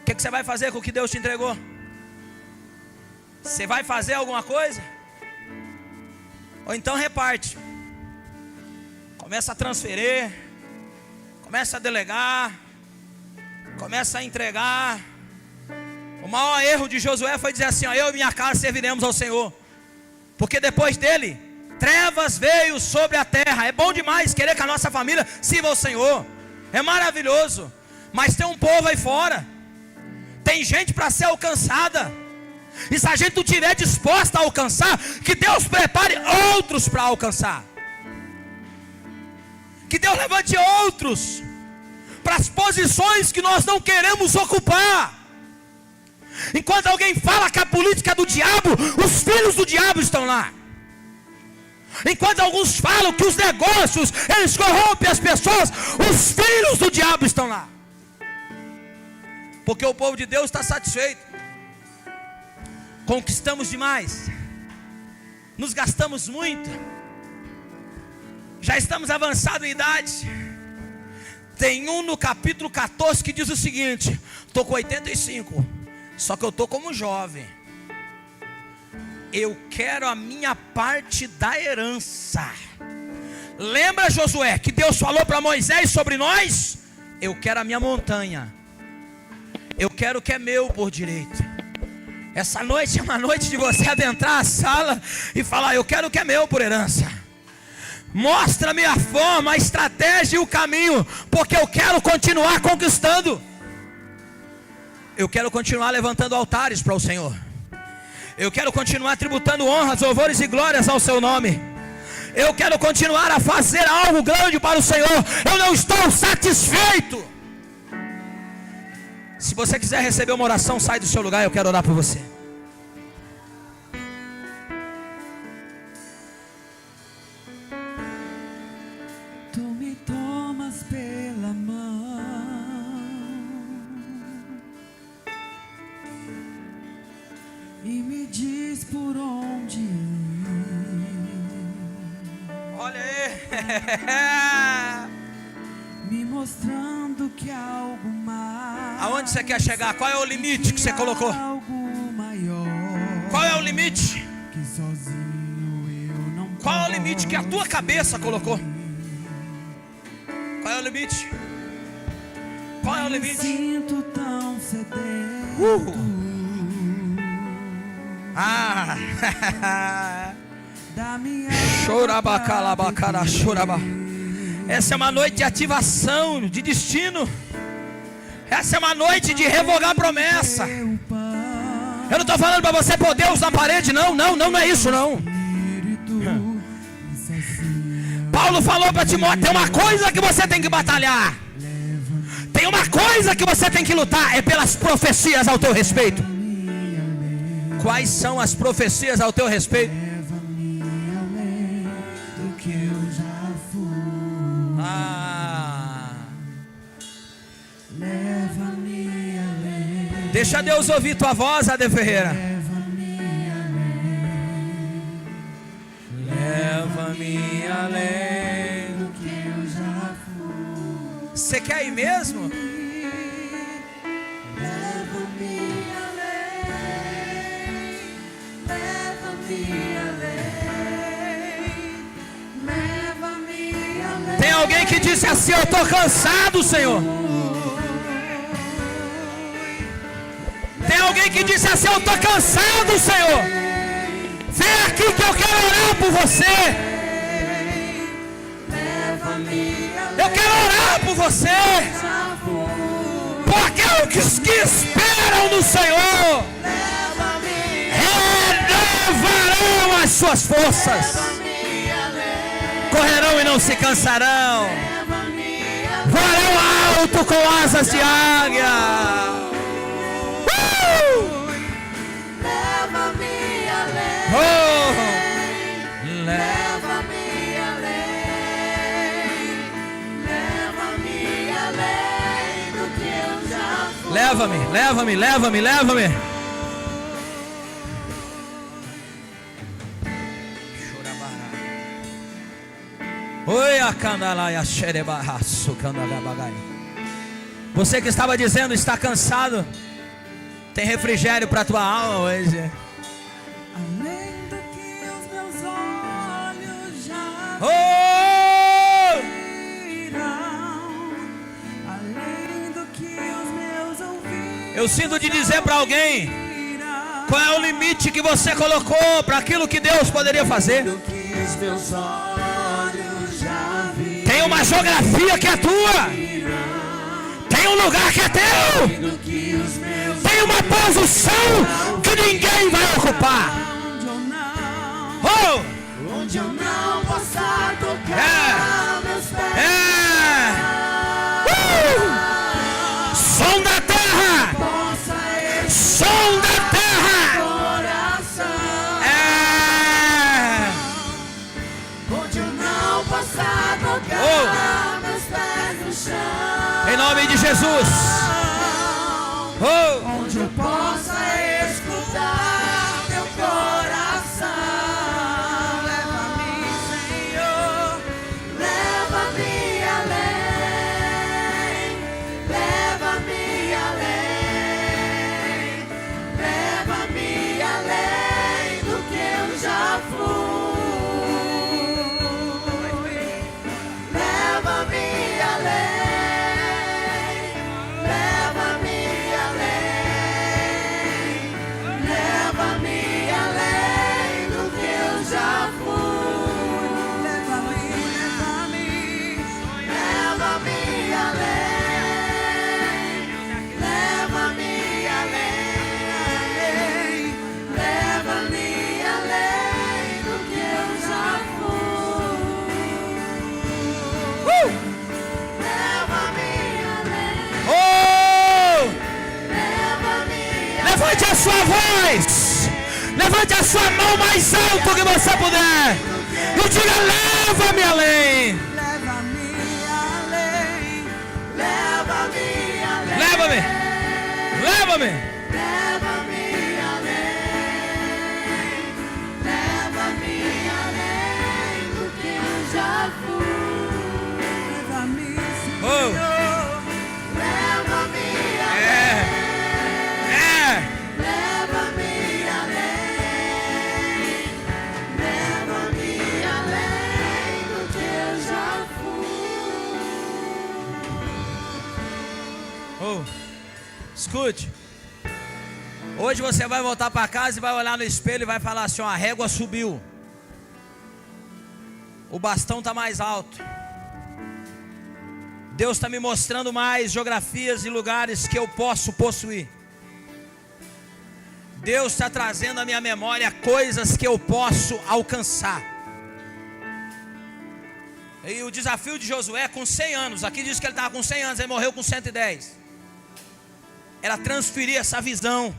O que você vai fazer com o que Deus te entregou? Você vai fazer alguma coisa? Ou então reparte. Começa a transferir, começa a delegar, começa a entregar. O maior erro de Josué foi dizer assim: ó, eu e minha casa serviremos ao Senhor. Porque depois dele, trevas veio sobre a terra. É bom demais querer que a nossa família sirva ao Senhor, é maravilhoso. Mas tem um povo aí fora, tem gente para ser alcançada. E se a gente não estiver disposta a alcançar, que Deus prepare outros para alcançar. Que Deus levante outros para as posições que nós não queremos ocupar. Enquanto alguém fala que a política é do diabo, os filhos do diabo estão lá. Enquanto alguns falam que os negócios, eles corrompem as pessoas, os filhos do diabo estão lá. Porque o povo de Deus está satisfeito. Conquistamos demais, nos gastamos muito, já estamos avançados em idade. Tem um no capítulo 14 que diz o seguinte: estou com 85, só que eu estou como jovem. Eu quero a minha parte da herança. Lembra, Josué, que Deus falou para Moisés sobre nós? Eu quero a minha montanha, eu quero o que é meu por direito. Essa noite é uma noite de você adentrar a sala e falar: eu quero o que é meu por herança. Mostra-me a forma, a estratégia e o caminho, porque eu quero continuar conquistando. Eu quero continuar levantando altares para o Senhor. Eu quero continuar tributando honras, louvores e glórias ao seu nome. Eu quero continuar a fazer algo grande para o Senhor. Eu não estou satisfeito. Se você quiser receber uma oração, sai do seu lugar, eu quero orar por você. Tu me tomas pela mão e me diz por onde ir. Olha aí. Me mostrando que algo mais. Aonde você quer chegar? Qual é o limite que você colocou? Algo maior. Qual é o limite? Que sozinho eu não. Qual é o limite que a tua cabeça colocou? Qual é o limite? Qual é o limite? Me sinto tão sedento. Da minha Chorabacalabacara, choraba. Essa é uma noite de ativação, de destino. Essa é uma noite de revogar promessa. Eu não estou falando para você pôr Deus na parede, não é isso não. Paulo falou para Timóteo: tem uma coisa que você tem que batalhar, tem uma coisa que você tem que lutar, é pelas profecias ao teu respeito. Quais são as profecias ao teu respeito? Deixa Deus ouvir tua voz, Ade Ferreira. vai mesmo? Leva-me além, leva-me além, leva-me além. Tem alguém que disse assim: eu estou cansado, Senhor. Tem alguém que disse assim: eu estou cansado, Senhor. Vem aqui que eu quero orar por você. Eu quero orar por você. Por aqueles que esperam no Senhor, renovarão as suas forças, correrão e não se cansarão, voarão alto com asas de águia. Oh, Leva-me além, leva-me além do que eu já fui. leva-me, leva-me, leva-me, leva-me. Oi, a candalaia xerebarraço, candalabagai. Você que estava dizendo está cansado, tem refrigério para a tua alma hoje. Além do que os meus olhos já Oh! viram, além do que os meus ouvidos Eu sinto de dizer para alguém viram, qual é o limite que você colocou para aquilo que Deus poderia fazer. do que os meus olhos já viram, Tem uma geografia que é tua, tem um lugar que é teu, do que os meus tem uma posição que ninguém vai ocupar. onde eu não possa tocar meus pés. Som da terra, Possa esse som da terra. coração, onde eu não possa tocar meus pés no chão. Em nome de Jesus. Onde eu possa escutar teu coração. Leva-me, Senhor, leva-me além, leva-me além, leva-me além do que eu já fui. Leva-me além. Leva-me além, leva-me além do que eu já fui. Leva-me, leva-me, leva-me além, leva-me além, leva-me além do que eu já fui. Leva-me além. Levante a sua voz, levante a sua mão mais alto que você puder e diga: leva-me além. Leva-me além, leva-me além, Leva-me, leva-me. leva-me além, leva-me além do que eu já fui. Leva-me, Senhor, leva-me além, leva-me além, leva-me além do que eu já fui. Escute, hoje você vai voltar para casa e vai olhar no espelho e vai falar assim: ó, a régua subiu, o bastão está mais alto. Deus está me mostrando mais geografias e lugares que eu posso possuir. Deus está trazendo à minha memória coisas que eu posso alcançar. E o desafio de Josué com 100 anos, aqui diz que ele estava com 100 anos, ele morreu com 110. Era transferir essa visão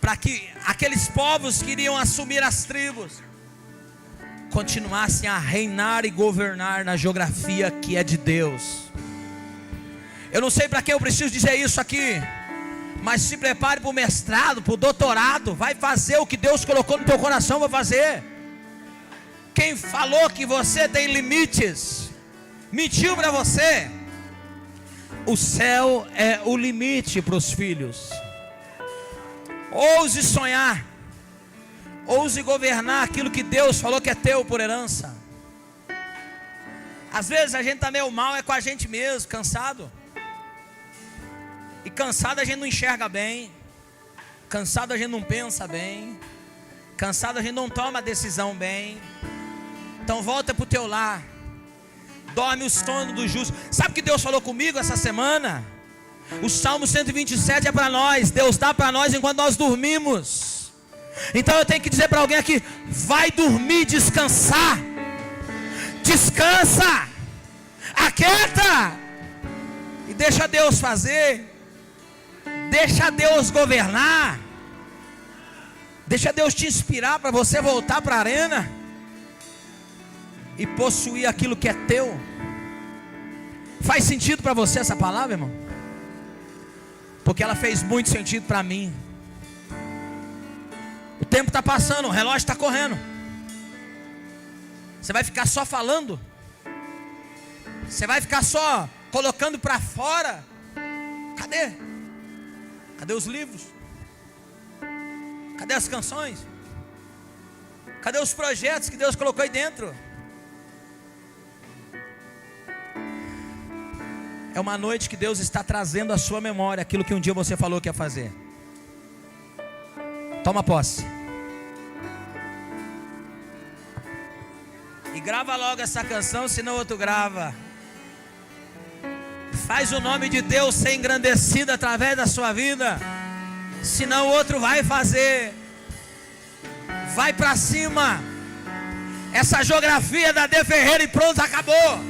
para que aqueles povos que iriam assumir as tribos continuassem a reinar e governar na geografia que é de Deus. Eu não sei para que eu preciso dizer isso aqui, mas se prepare para o mestrado, para o doutorado. Vai fazer o que Deus colocou no teu coração, vai fazer. Quem falou que você tem limites mentiu para você. O céu é o limite para os filhos. Ouse sonhar. Ouse governar aquilo que Deus falou que é teu por herança. Às vezes a gente está meio mal, é com a gente mesmo, cansado. E cansado a gente não enxerga bem. Cansado a gente não pensa bem. Cansado a gente não toma decisão bem. Então volta para o teu lar. Dorme o sono do justo. Sabe o que Deus falou comigo essa semana? O Salmo 127 é para nós. Deus dá para nós enquanto nós dormimos. Então eu tenho que dizer para alguém aqui: vai dormir, descansar. Descansa. Aquieta. E deixa Deus fazer. Deixa Deus governar. Deixa Deus te inspirar para você voltar para a arena e possuir aquilo que é teu. Faz sentido para você essa palavra, irmão? Porque ela fez muito sentido para mim. O tempo está passando, o relógio está correndo. Você vai ficar só falando? Você vai ficar só colocando para fora? Cadê? Cadê os livros? Cadê as canções? Cadê os projetos que Deus colocou aí dentro? É uma noite que Deus está trazendo à sua memória aquilo que um dia você falou que ia fazer. Toma posse. E grava logo essa canção, senão outro grava. Faz o nome de Deus ser engrandecido através da sua vida, senão o outro vai fazer. Vai para cima. Essa geografia da De Ferreira e pronto, acabou.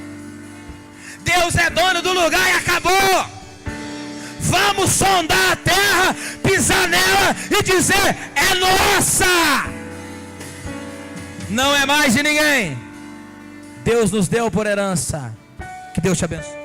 Deus é dono do lugar e acabou. Vamos sondar a terra, pisar nela e dizer: é nossa. Não é mais de ninguém. Deus nos deu por herança. Que Deus te abençoe.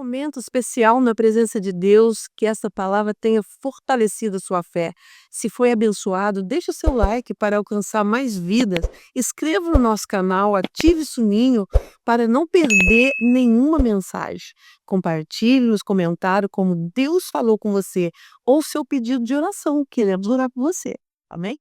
Momento especial na presença de Deus, que essa palavra tenha fortalecido a sua fé. Se foi abençoado, deixe o seu like para alcançar mais vidas. Inscreva no nosso canal, ative o sininho para não perder nenhuma mensagem. Compartilhe nos comentários como Deus falou com você ou seu pedido de oração. Queremos orar por você. Amém?